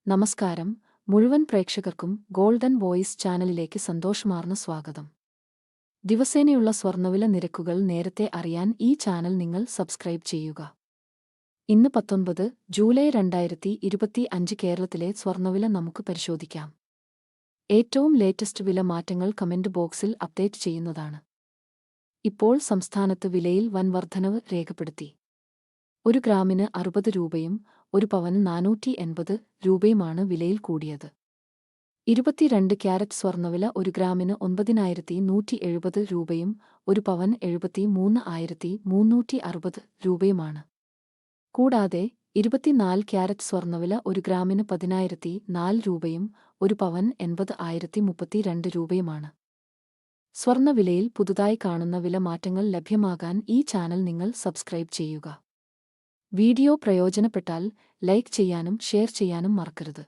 നമസ്കാരം, മുഴുവൻ പ്രേക്ഷകർക്കും ഗോൾഡൻ വോയിസ് ചാനലിലേക്ക് സന്തോഷമാർന്ന സ്വാഗതം. ദിവസേനയുള്ള സ്വർണ്ണവില നിരക്കുകൾ നേരത്തെ അറിയാൻ ഈ ചാനൽ നിങ്ങൾ സബ്സ്ക്രൈബ് ചെയ്യുക. ഇന്ന് 19 ജൂലൈ 2025 കേരളത്തിലെ സ്വർണ്ണവില നമുക്ക് പരിശോധിക്കാം. ഏറ്റവും ലേറ്റസ്റ്റ് വില മാറ്റങ്ങൾ കമന്റ് ബോക്സിൽ അപ്ഡേറ്റ് ചെയ്യുന്നതാണ്. ഇപ്പോൾ സംസ്ഥാനത്ത് വിലയിൽ വൻ വർധനവ് രേഖപ്പെടുത്തി. ഒരു ഗ്രാമിന് 60 രൂപയും ഒരു പവന് 480 രൂപയുമാണ് വിലയിൽ കൂടിയത്. 22 ക്യാരറ്റ് സ്വർണ്ണവില ഒരു ഗ്രാമിന് 9,170 രൂപയും ഒരു പവൻ 73,360 രൂപയുമാണ്. കൂടാതെ 24 ക്യാരറ്റ് സ്വർണ്ണവില ഒരു ഗ്രാമിന് 10,004 രൂപയും ഒരു പവൻ 80,032 രൂപയുമാണ്. സ്വർണ്ണവിലയിൽ പുതുതായി കാണുന്ന വില മാറ്റങ്ങൾ ലഭ്യമാകാൻ ഈ ചാനൽ നിങ്ങൾ സബ്സ്ക്രൈബ് ചെയ്യുക. വീഡിയോ പ്രയോജനപ്പെട്ടാൽ ലൈക്ക് ചെയ്യാനും ഷെയർ ചെയ്യാനും മറക്കരുത്.